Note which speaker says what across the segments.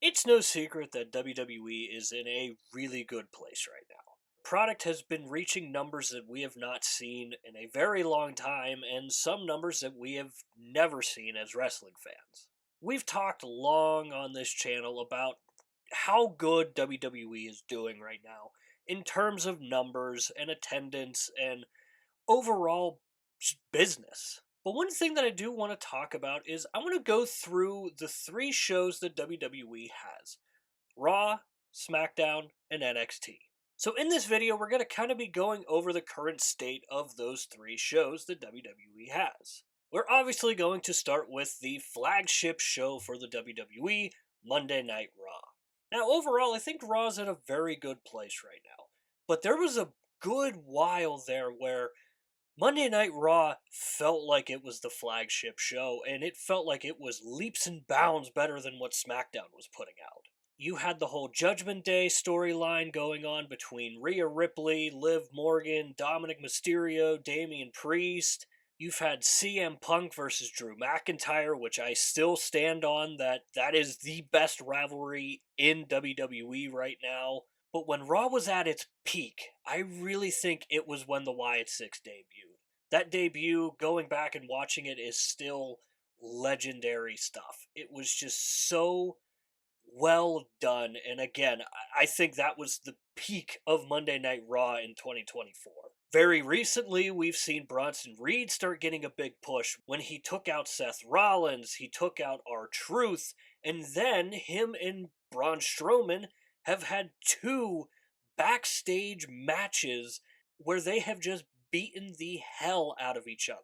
Speaker 1: It's no secret that WWE is in a really good place right now. Product has been reaching numbers that we have not seen in a very long time, and some numbers that we have never seen as wrestling fans. We've talked long on this channel about how good WWE is doing right now in terms of numbers and attendance and overall business. But one thing that I do want to talk about is I want to go through the three shows that WWE has: Raw, SmackDown, and NXT. So, in this video, we're going to kind of be going over the current state of those three shows that WWE has. We're obviously going to start with the flagship show for the WWE, Monday Night Raw. Now, overall, I think Raw's in a very good place right now. But there was a good while there where Monday Night Raw felt like it was the flagship show, and it felt like it was leaps and bounds better than what SmackDown was putting out. You had the whole Judgment Day storyline going on between Rhea Ripley, Liv Morgan, Dominic Mysterio, Damian Priest. You've had CM Punk versus Drew McIntyre, which I still stand on that is the best rivalry in WWE right now. But when Raw was at its peak, I really think it was when the Wyatt Six debuted. That debut, going back and watching it, is still legendary stuff. It was just so well done. And again, I think that was the peak of Monday Night Raw in 2024. Very recently, we've seen Bronson Reed start getting a big push when he took out Seth Rollins, he took out R-Truth, and then him and Braun Strowman have had two backstage matches where they have just beaten the hell out of each other.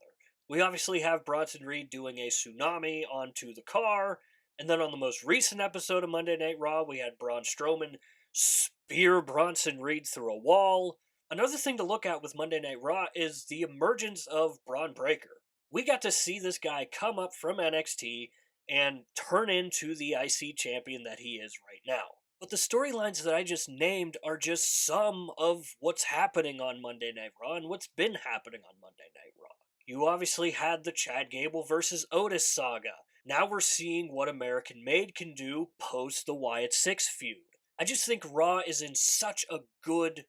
Speaker 1: We obviously have Bronson Reed doing a tsunami onto the car, and then on the most recent episode of Monday Night Raw, we had Braun Strowman spear Bronson Reed through a wall. Another thing to look at with Monday Night Raw is the emergence of Braun Breaker. We got to see this guy come up from NXT and turn into the IC champion that he is right now. But the storylines that I just named are just some of what's happening on Monday Night Raw and what's been happening on Monday Night Raw. You obviously had the Chad Gable versus Otis saga. Now we're seeing what American Made can do post the Wyatt Six feud. I just think Raw is in such a good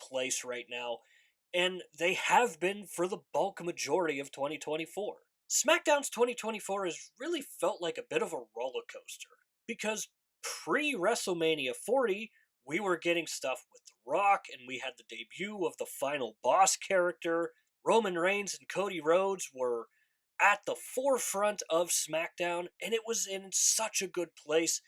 Speaker 1: place right now, and they have been for the bulk majority of 2024. SmackDown's 2024 has really felt like a bit of a roller coaster because pre WrestleMania 40, we were getting stuff with The Rock, and we had the debut of the final boss character. Roman Reigns and Cody Rhodes were at the forefront of SmackDown, and it was in such a good place.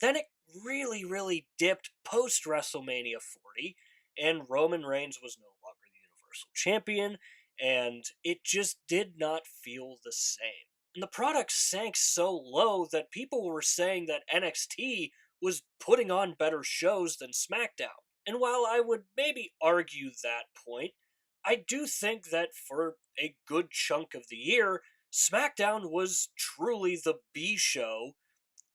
Speaker 1: Then it really dipped post WrestleMania 40, and Roman Reigns was no longer the Universal Champion, and it just did not feel the same. And the product sank so low that people were saying that NXT was putting on better shows than SmackDown. And while I would maybe argue that point, I do think that for a good chunk of the year, SmackDown was truly the B show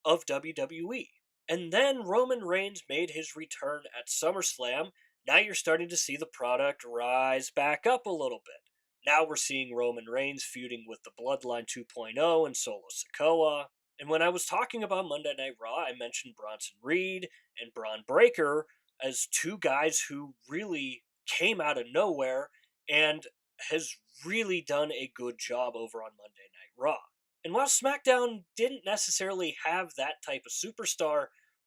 Speaker 1: of WWE. And then Roman Reigns made his return at SummerSlam. Now you're starting to see the product rise back up a little bit. Now we're seeing Roman Reigns feuding with the Bloodline 2.0 and Solo Sikoa. And when I was talking about Monday Night Raw, I mentioned Bronson Reed and Braun Breaker as two guys who really came out of nowhere and has really done a good job over on Monday Night Raw. And while SmackDown didn't necessarily have that type of superstar,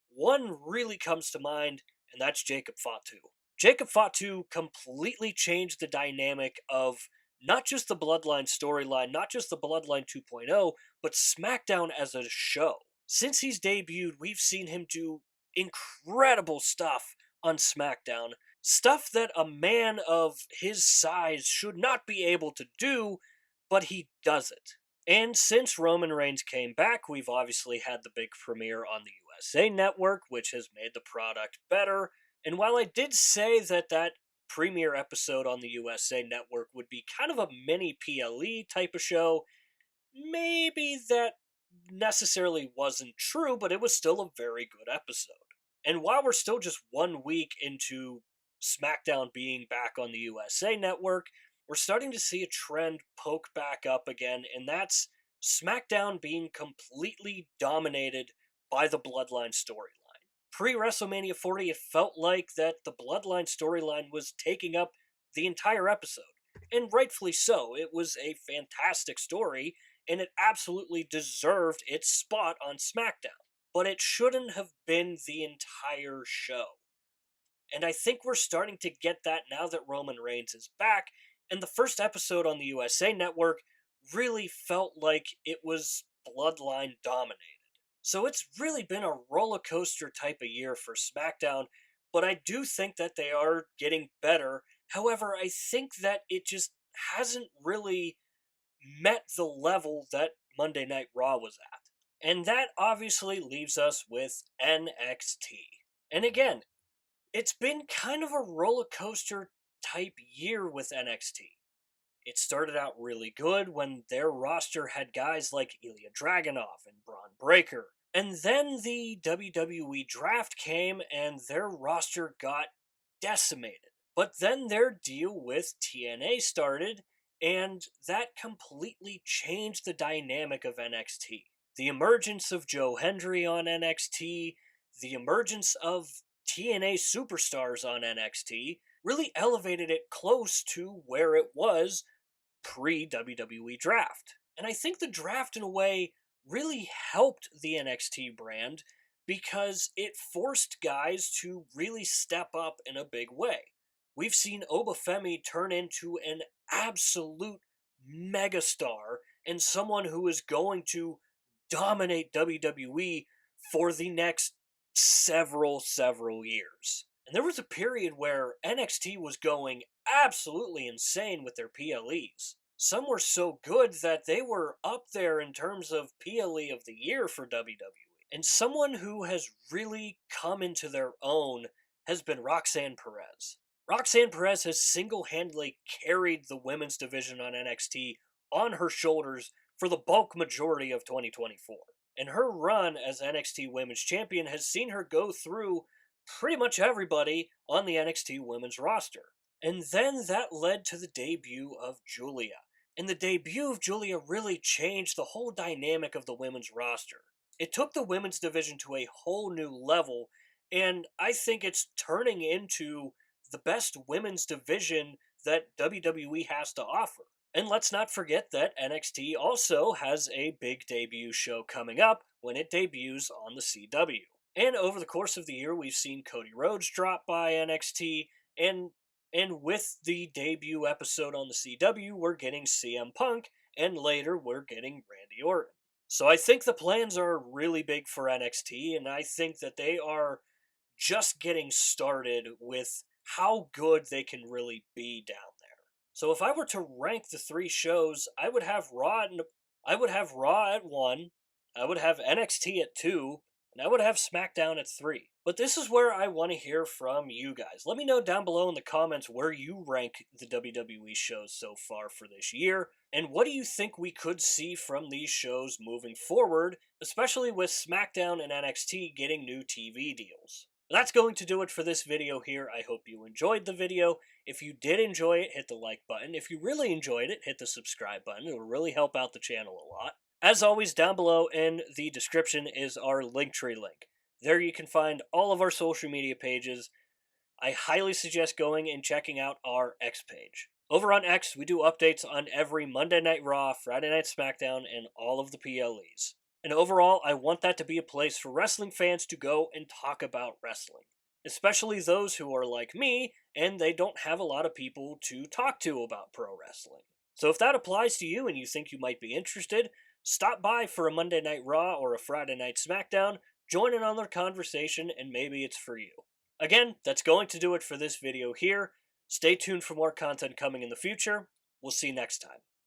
Speaker 1: one really comes to mind, and that's Jacob Fatu. Jacob Fatu completely changed the dynamic of not just the Bloodline storyline, not just the Bloodline 2.0, but SmackDown as a show. Since he's debuted, we've seen him do incredible stuff on SmackDown. Stuff that a man of his size should not be able to do, but he does it. And since Roman Reigns came back, we've obviously had the big premiere on the USA Network, which has made the product better. And while I did say that premiere episode on the USA Network would be kind of a mini PLE type of show, maybe that necessarily wasn't true, but it was still a very good episode. And while we're still just 1 week into SmackDown being back on the USA Network, we're starting to see a trend poke back up again, and that's SmackDown being completely dominated by the Bloodline storyline. Pre-WrestleMania 40, it felt like that the Bloodline storyline was taking up the entire episode. And rightfully so. It was a fantastic story, and it absolutely deserved its spot on SmackDown. But it shouldn't have been the entire show. And I think we're starting to get that now that Roman Reigns is back, and the first episode on the USA Network really felt like it was Bloodline dominated. So it's really been a roller coaster type of year for SmackDown, but I do think that they are getting better. However, I think that it just hasn't really met the level that Monday Night Raw was at. And that obviously leaves us with NXT. And again, it's been kind of a roller coaster type year with NXT. It started out really good when their roster had guys like Ilya Dragunov and Braun Breaker. And then the WWE draft came and their roster got decimated. But then their deal with TNA started, and that completely changed the dynamic of NXT. The emergence of Joe Hendry on NXT, the emergence of TNA superstars on NXT really elevated it close to where it was pre-WWE draft. And I think the draft, in a way, really helped the NXT brand because it forced guys to really step up in a big way. We've seen Obafemi turn into an absolute megastar and someone who is going to dominate WWE for the next several years. And there was a period where NXT was going absolutely insane with their PLEs. Some were so good that they were up there in terms of PLE of the year for WWE. And someone who has really come into their own has been Roxanne Perez. Roxanne Perez has single-handedly carried the women's division on NXT on her shoulders for the bulk majority of 2024. And her run as NXT Women's Champion has seen her go through pretty much everybody on the NXT Women's roster. And then that led to the debut of Julia. And the debut of Julia really changed the whole dynamic of the women's roster. It took the women's division to a whole new level, and I think it's turning into the best women's division that WWE has to offer. And let's not forget that NXT also has a big debut show coming up when it debuts on the CW. And over the course of the year, we've seen Cody Rhodes drop by NXT, and with the debut episode on the CW, we're getting CM Punk, and later we're getting Randy Orton. So I think the plans are really big for NXT, and I think that they are just getting started with how good they can really be down there. So if I were to rank the three shows, I would have Raw at 1, I would have NXT at 2, and I would have SmackDown at 3. But this is where I want to hear from you guys. Let me know down below in the comments where you rank the WWE shows so far for this year, and what do you think we could see from these shows moving forward, especially with SmackDown and NXT getting new TV deals. That's going to do it for this video here. I hope you enjoyed the video. If you did enjoy it, hit the like button. If you really enjoyed it, hit the subscribe button. It will really help out the channel a lot. As always, down below in the description is our Linktree link. There you can find all of our social media pages. I highly suggest going and checking out our X page. Over on X, we do updates on every Monday Night Raw, Friday Night SmackDown, and all of the PLEs. And overall, I want that to be a place for wrestling fans to go and talk about wrestling. Especially those who are like me, and they don't have a lot of people to talk to about pro wrestling. So if that applies to you and you think you might be interested, stop by for a Monday Night Raw or a Friday Night SmackDown, join in on their conversation, and maybe it's for you. Again, that's going to do it for this video here. Stay tuned for more content coming in the future. We'll see you next time.